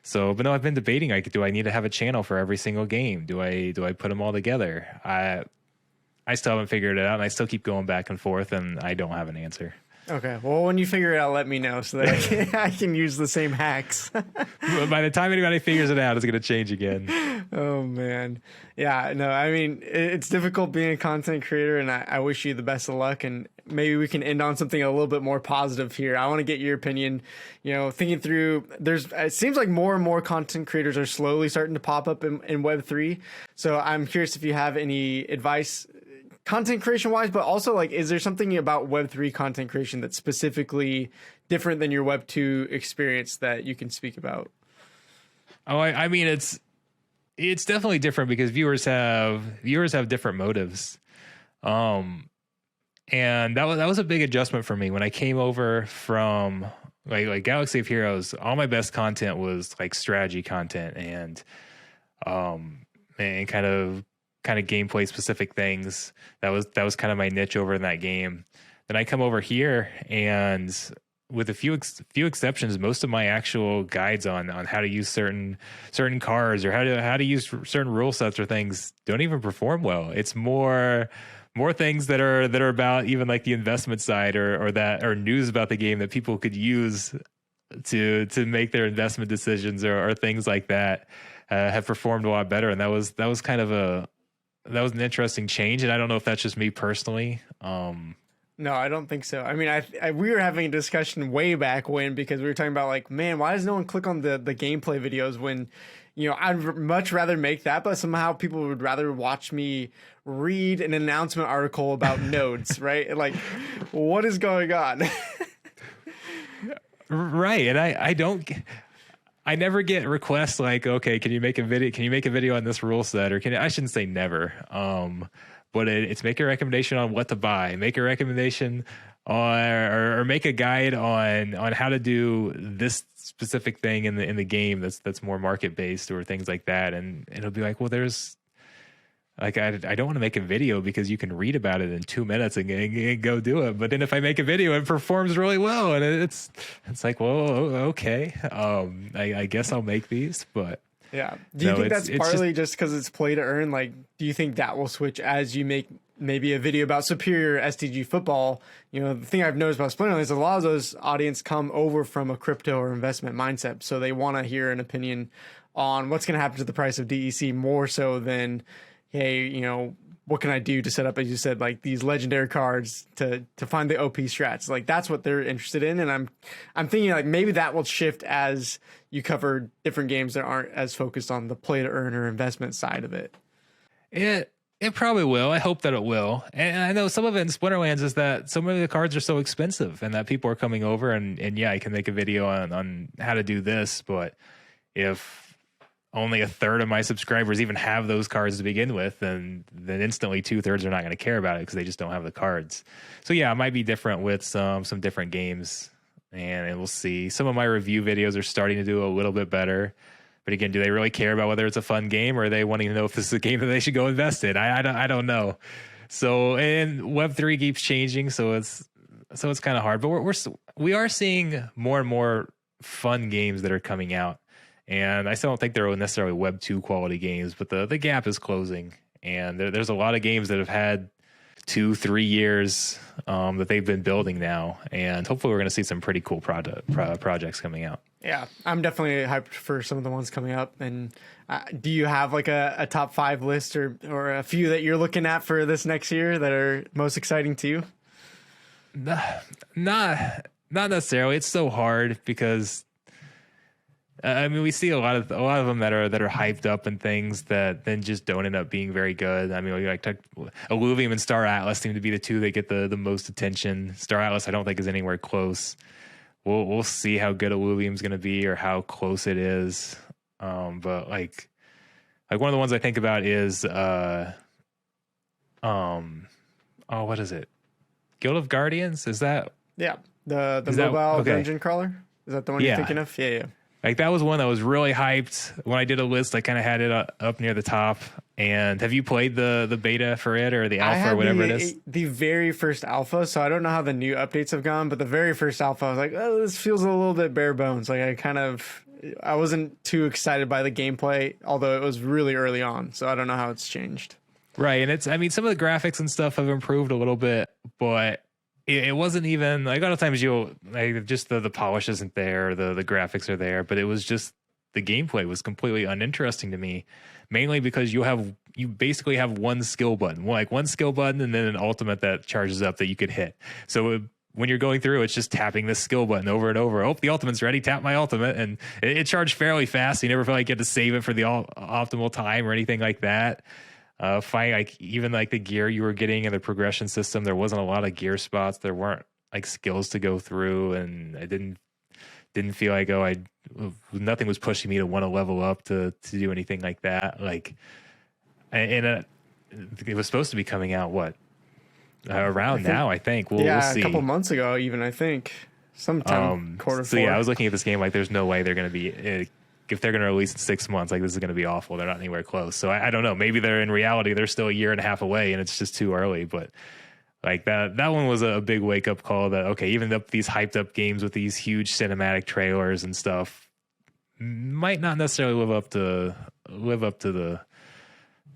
So, but no, I've been debating, like, do I need to have a channel for every single game? Do I put them all together? I still haven't figured it out, and I still keep going back and forth, and I don't have an answer. Okay. Well, when you figure it out, let me know so that I can use the same hacks. By the time anybody figures it out, it's going to change again. Oh, man. Yeah, no, I mean, it's difficult being a content creator, and I wish you the best of luck. And maybe we can end on something a little bit more positive here. I want to get your opinion, thinking through, it seems like more and more content creators are slowly starting to pop up in Web3. So I'm curious if you have any advice content creation wise, but also like, is there something about Web3 content creation that's specifically different than your Web2 experience that you can speak about? Oh, I mean, it's definitely different because viewers have different motives. And that was a big adjustment for me when I came over from like Galaxy of Heroes. All my best content was like strategy content and kind of gameplay specific things. That was kind of my niche over in that game. Then I come over here, and with a few exceptions, most of my actual guides on how to use certain cards or how to use certain rule sets or things don't even perform well. It's more things that are about even like the investment side or news about the game that people could use to make their investment decisions or things like that have performed a lot better. And that was kind of an interesting change. And I don't know if that's just me personally. No, I don't think so. I mean, we were having a discussion way back when, because we were talking about like, man, why does no one click on the gameplay videos when, I'd much rather make that, but somehow people would rather watch me read an announcement article about nodes, right? Like, what is going on? Right. And I never get requests like, okay, can you make a video on this rule set? Or I shouldn't say never. But it's make a recommendation on what to buy, make a recommendation on, or make a guide on how to do this specific thing in the game that's more market based or things like that. And it'll be like, well, there's like, I don't want to make a video because you can read about it in 2 minutes and go do it. But then if I make a video, it performs really well. And it's like, well, okay. I guess I'll make these, but. Yeah. Do you think that's partly just because it's play to earn? Like, do you think that will switch as you make maybe a video about superior STG football? The thing I've noticed about Splinterlands is a lot of those audience come over from a crypto or investment mindset. So they want to hear an opinion on what's going to happen to the price of DEC more so than, hey, what can I do to set up, as you said, like these legendary cards to find the OP strats? Like that's what they're interested in. And I'm thinking like maybe that will shift as you cover different games that aren't as focused on the play to earn or investment side of it. It probably will. I hope that it will. And I know some of it in Splinterlands is that some of the cards are so expensive and that people are coming over and yeah, I can make a video on how to do this. But if only a third of my subscribers even have those cards to begin with, then instantly 2/3 are not going to care about it because they just don't have the cards. So yeah, it might be different with some different games, and we'll see. Some of my review videos are starting to do a little bit better. But again, do they really care about whether it's a fun game, or are they wanting to know if this is a game that they should go invest in? I don't know. So, and Web3 keeps changing, so it's kind of hard. But we are seeing more and more fun games that are coming out. And I still don't think they're necessarily Web 2 quality games, but the gap is closing. And there's a lot of games that have had 2-3 years that they've been building now. And hopefully we're going to see some pretty cool projects coming out. Yeah, I'm definitely hyped for some of the ones coming up. And do you have like a top 5 list or a few that you're looking at for this next year that are most exciting to you? Not necessarily. It's so hard because I mean, we see a lot of them that are hyped up and things that then just don't end up being very good. I mean, like Illuvium and Star Atlas seem to be the two that get the most attention. Star Atlas, I don't think is anywhere close. We'll see how good Illuvium's going to be or how close it is. But like one of the ones I think about is what is it? Guild of Guardians? Is that? Yeah, the mobile dungeon crawler. Is that the one you're thinking of? Yeah. Like that was one that was really hyped. When I did a list, I kind of had it up near the top. And have you played the beta for it or the alpha or whatever it is? The very first alpha. So I don't know how the new updates have gone, but the very first alpha, I was like, oh, this feels a little bit bare bones. Like I wasn't too excited by the gameplay, although it was really early on. So I don't know how it's changed. Right. And I mean, some of the graphics and stuff have improved a little bit, but it wasn't even like a lot of times just the polish isn't there, the graphics are there, but it was just the gameplay was completely uninteresting to me, mainly because you basically have one skill button, and then an ultimate that charges up that you could hit. So when you're going through, it's just tapping this skill button over and over. Oh, the ultimate's ready. Tap my ultimate, and it charged fairly fast. So you never felt like you had to save it for the optimal time or anything like that. Find like even like the gear you were getting in the progression system, there wasn't a lot of gear spots. There weren't like skills to go through, and I didn't feel like nothing was pushing me to want to level up to do anything like that. Like, and it was supposed to be coming out around now. I think we'll see. A couple months ago, even I think sometime quarter four. So yeah, I was looking at this game like there's no way they're going to be. If they're going to release in 6 months, like this is going to be awful. They're not anywhere close. So I don't know. Maybe they're in reality, they're still a year and a half away, and it's just too early. But like that one was a big wake up call. That okay, even these hyped up games with these huge cinematic trailers and stuff might not necessarily live up to the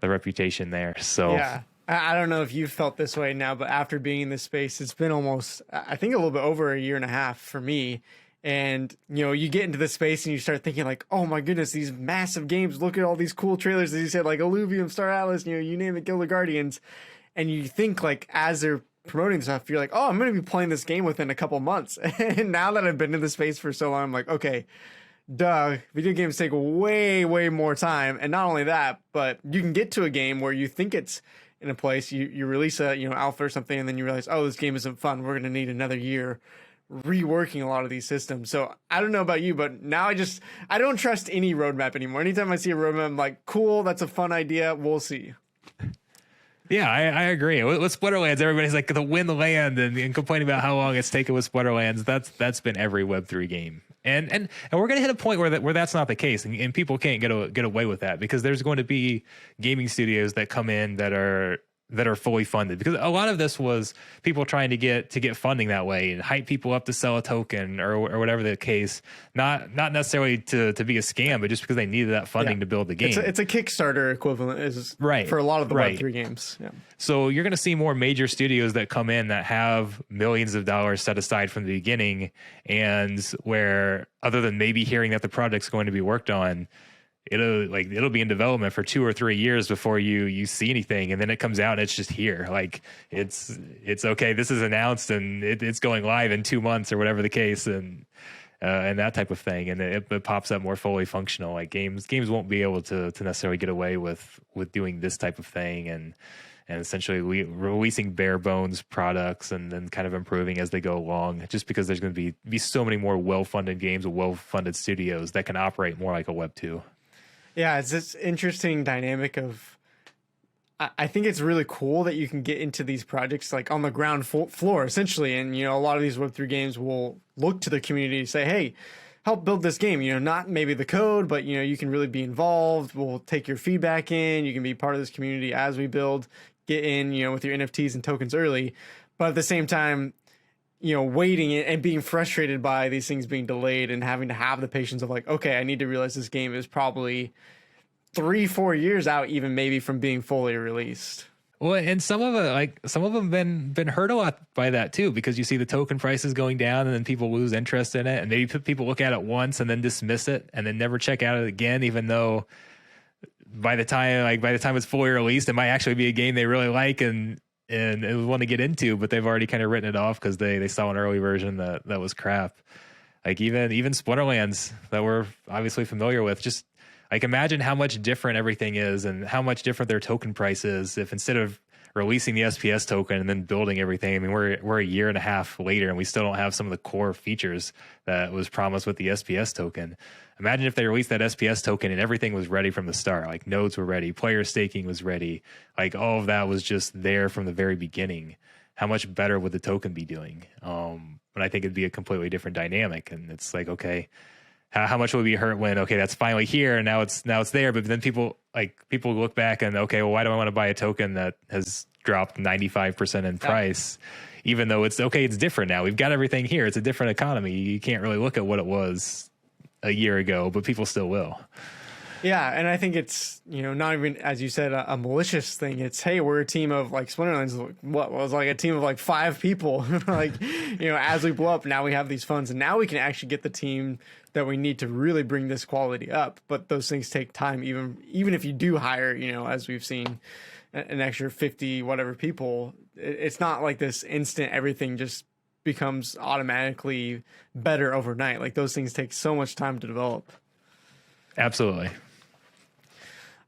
reputation there. So yeah. I don't know if you've felt this way now, but after being in this space, it's been almost, I think, a little bit over a year and a half for me. And, you know, you get into this space and you start thinking like, oh my goodness, these massive games, look at all these cool trailers, as you said, like Illuvium, Star Atlas, you know, you name it, Guild of Guardians. And you think like, as they're promoting stuff, you're like, oh, I'm going to be playing this game within a couple months. And now that I've been in the space for so long, I'm like, okay, duh, video games take way, way more time. And not only that, but you can get to a game where you think it's in a place, you release a, you know, alpha or something, and then you realize, oh, this game isn't fun. We're going to need another year reworking a lot of these systems. So I don't know about you, but now I don't trust any roadmap anymore. Anytime I see a roadmap, I'm like, cool, that's a fun idea. We'll see. Yeah, I agree. With Splinterlands, everybody's like the win the land and complaining about how long it's taken with Splinterlands. That's been every Web3 game. And we're going to hit a point where that's not the case, and people can't get away with that, because there's going to be gaming studios that come in that are fully funded, because a lot of this was people trying to get funding that way and hype people up to sell a token or whatever the case, not necessarily to be a scam, but just because they needed that funding to build the game. It's a Kickstarter equivalent is right for a lot of the Web3 games. Yeah. So you're going to see more major studios that come in that have millions of dollars set aside from the beginning, and where, other than maybe hearing that the project's going to be worked on, it'll be in development for 2 or 3 years before you see anything, and then it comes out and it's just here. Like it's okay, this is announced and it's going live in 2 months or whatever the case, and that type of thing, and it pops up more fully functional. Like games won't be able to necessarily get away with doing this type of thing, and essentially releasing bare bones products and then kind of improving as they go along, just because there's going to be so many more well-funded games with well-funded studios that can operate more like a Web 2. Yeah, it's this interesting dynamic of, I think it's really cool that you can get into these projects like on the ground floor, essentially. And, you know, a lot of these Web3 games will look to the community to say, hey, help build this game. You know, not maybe the code, but, you know, you can really be involved. We'll take your feedback in. You can be part of this community as we build, get in, you know, with your NFTs and tokens early. But at the same time, you know, waiting and being frustrated by these things being delayed and having to have the patience of like, okay, I need to realize this game is probably 3-4 years out, even maybe from being fully released. Well, and some of them been hurt a lot by that too, because you see the token prices going down and then people lose interest in it, and maybe people look at it once and then dismiss it and then never check out it again, even though by the time it's fully released, it might actually be a game they really like and it was one to get into, but they've already kind of written it off because they saw an early version that was crap. Like even Splinterlands that we're obviously familiar with, just like imagine how much different everything is and how much different their token price is if instead of releasing the SPS token and then building everything, I mean, we're a year and a half later and we still don't have some of the core features that was promised with the SPS token. Imagine if they released that SPS token and everything was ready from the start, like nodes were ready, player staking was ready, like all of that was just there from the very beginning. How much better would the token be doing? But I think it'd be a completely different dynamic. And it's like, okay, how much would we hurt when, okay, that's finally here and now it's there, but then people look back and, okay, well, why do I want to buy a token that has dropped 95% in price, even though it's different now. We've got everything here. It's a different economy. You can't really look at what it was a year ago, but people still will. Yeah, and I think it's, you know, not even, as you said, a malicious thing. It's, hey, we're a team of, like, Splinterlands, what was like a team of, like, 5 people. Like, you know, as we blow up, now we have these funds, and now we can actually get the team that we need to really bring this quality up. But those things take time, even if you do hire, you know, as we've seen, an extra 50 whatever people. It's not like this instant everything just becomes automatically better overnight. Like, those things take so much time to develop. Absolutely.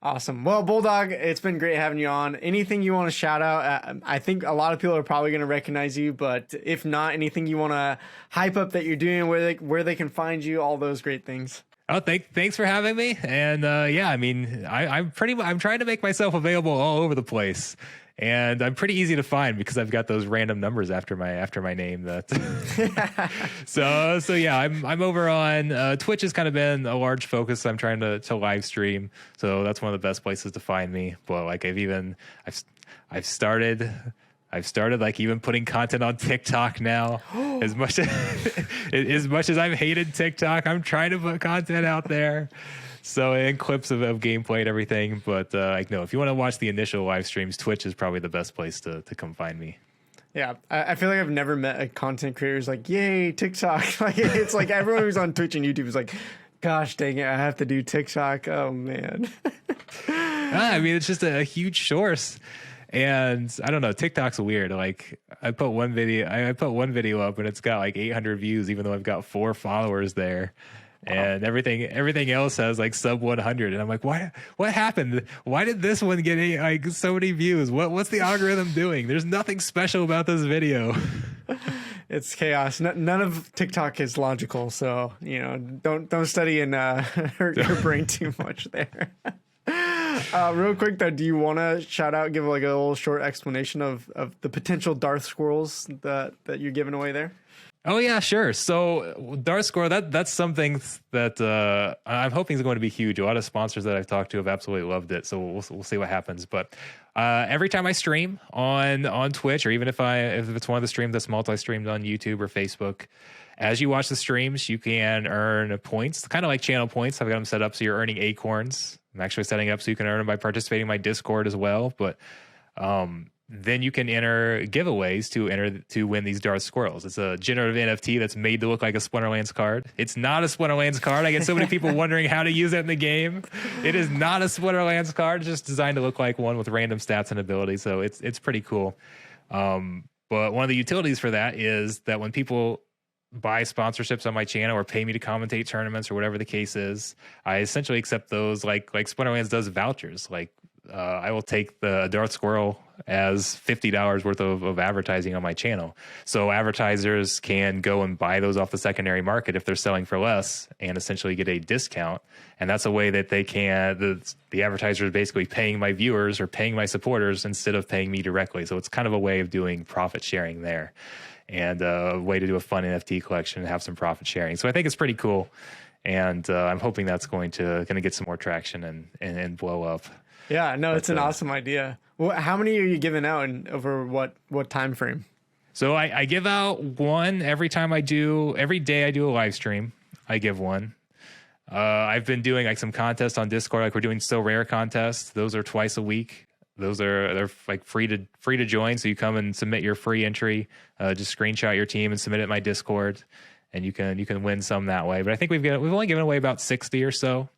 Awesome. Well, Bulldog, it's been great having you on. Anything you want to shout out? I think a lot of people are probably going to recognize you, but if not, anything you want to hype up that you're doing, where they can find you, all those great things. Oh, thanks for having me. And yeah, I mean, I'm trying to make myself available all over the place. And I'm pretty easy to find because I've got those random numbers after my name. That so yeah, I'm over on Twitch. Has kind of been a large focus. I'm trying to live stream, so that's one of the best places to find me. But like I've started like even putting content on TikTok now. as much as I've hated TikTok, I'm trying to put content out there. So in clips of gameplay and everything, but like no, if you want to watch the initial live streams, Twitch is probably the best place to come find me. Yeah, I feel like I've never met a content creator who's like, yay, TikTok. Like it's like everyone who's on Twitch and YouTube is like, gosh dang it, I have to do TikTok. Oh man. I mean, it's just a huge source. And I don't know, TikTok's weird. Like I put one video up and it's got like 800 views, even though I've got 4 followers there. Wow. And everything else has like sub 100, and I'm like, what happened? Why did this one get like so many views? What's the algorithm doing? There's nothing special about this video. It's chaos. None of TikTok is logical, so don't study and hurt your brain too much there. Real quick though, do you want to give like a little short explanation of the potential Darth squirrels that you're giving away there? Oh yeah, sure. So Darth Squirrel, that's something that I'm hoping is going to be huge. A lot of sponsors that I've talked to have absolutely loved it. So we'll see what happens. But every time I stream on Twitch, or even if it's one of the streams that's multi-streamed on YouTube or Facebook, as you watch the streams, you can earn points, kind of like channel points. I've got them set up so you're earning acorns. I'm actually setting up so you can earn them by participating in my Discord as well. But then you can enter giveaways to win these Darth Squirrels. It's a generative NFT that's made to look like a Splinterlands card. It's not a Splinterlands card. I get so many people wondering how to use it in the game. It is not a Splinterlands card. It's just designed to look like one with random stats and abilities. So it's pretty cool. But one of the utilities for that is that when people buy sponsorships on my channel or pay me to commentate tournaments or whatever the case is, I essentially accept those like Splinterlands does vouchers. Like I will take the Darth Squirrel as $50 worth of advertising on my channel. So advertisers can go and buy those off the secondary market if they're selling for less and essentially get a discount. And that's a way that they can, the advertiser is basically paying my viewers or paying my supporters instead of paying me directly. So it's kind of a way of doing profit sharing there, and a way to do a fun NFT collection and have some profit sharing. So I think it's pretty cool. And I'm hoping that's going to get some more traction and blow up. Yeah, no, it's an awesome idea. Well, how many are you giving out and over what time frame? So I give out one every day I do a live stream. I give one. I've been doing like some contests on Discord. Like we're doing So Rare contests. Those are twice a week. They're like free to join. So you come and submit your free entry. Just screenshot your team and submit it in my Discord, and you can win some that way. But I think we've only given away about 60 or so.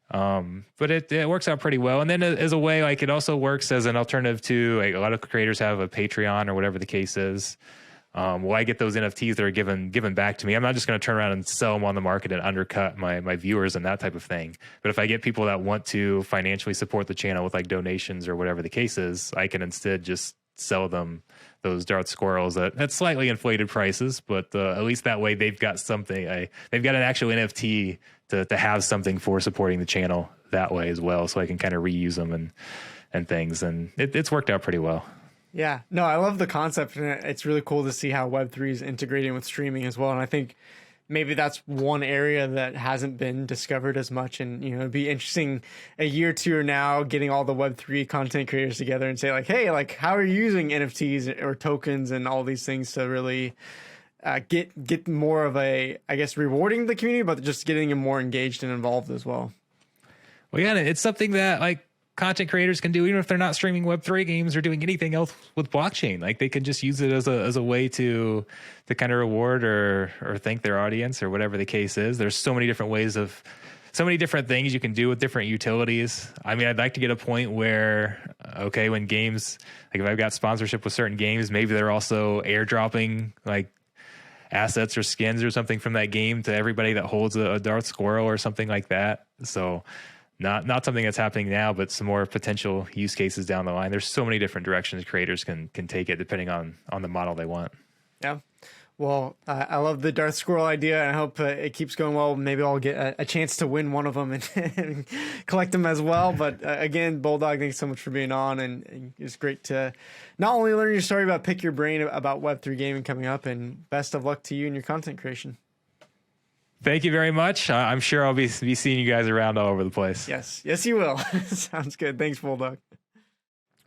But it works out pretty well. And then as a way, like it also works as an alternative to like a lot of creators have a Patreon or whatever the case is. Well, I get those NFTs that are given back to me. I'm not just going to turn around and sell them on the market and undercut my viewers and that type of thing. But if I get people that want to financially support the channel with like donations or whatever the case is, I can instead just sell them those Darth Squirrels at slightly inflated prices. But at least that way they've got something. They've got an actual NFT to have something for supporting the channel that way as well. So I can kind of reuse them and things. And it's worked out pretty well. Yeah, no, I love the concept, and it's really cool to see how Web3 is integrating with streaming as well. And I think maybe that's one area that hasn't been discovered as much. And, it'd be interesting a year or two or now getting all the Web3 content creators together and say like, hey, like how are you using NFTs or tokens and all these things to really get more of a, I guess, rewarding the community, but just getting them more engaged and involved as well. Well, yeah, it's something that like content creators can do even if they're not streaming Web3 games or doing anything else with blockchain. Like they can just use it as a way to kind of reward or thank their audience or whatever the case is. There's so many different ways so many different things you can do with different utilities. I mean, I'd like to get a point where, okay, when games, like if I've got sponsorship with certain games, maybe they're also airdropping like assets or skins or something from that game to everybody that holds a Darth Squirrel or something like that. So not something that's happening now, but some more potential use cases down the line. There's so many different directions creators can take it depending on the model they want. Yeah. Well, I love the Darth Squirrel idea, and I hope it keeps going well. Maybe I'll get a chance to win one of them and collect them as well. But again, Bulldog, thanks so much for being on, and it's great to not only learn your story, but pick your brain about Web3 gaming coming up, and best of luck to you in your content creation. Thank you very much. I'm sure I'll be seeing you guys around all over the place. Yes, you will. Sounds good. Thanks, Bulldog.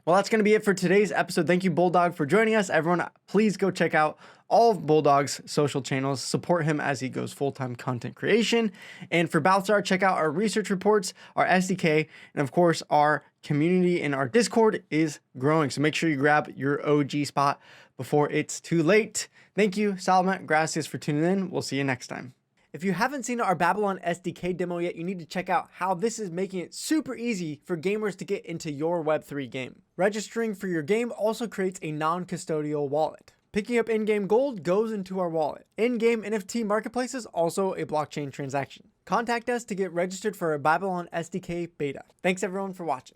Well, that's going to be it for today's episode. Thank you, Bulldog, for joining us. Everyone, please go check out all of Bulldog's social channels. Support him as he goes full-time content creation. And for Balthazar, check out our research reports, our SDK, and of course, our community in our Discord is growing. So make sure you grab your OG spot before it's too late. Thank you, Salamat. Gracias for tuning in. We'll see you next time. If you haven't seen our Babylon SDK demo yet, you need to check out how this is making it super easy for gamers to get into your Web3 game. Registering for your game also creates a non-custodial wallet. Picking up in-game gold goes into our wallet. In-game NFT marketplace is also a blockchain transaction. Contact us to get registered for a Babylon SDK beta. Thanks everyone for watching.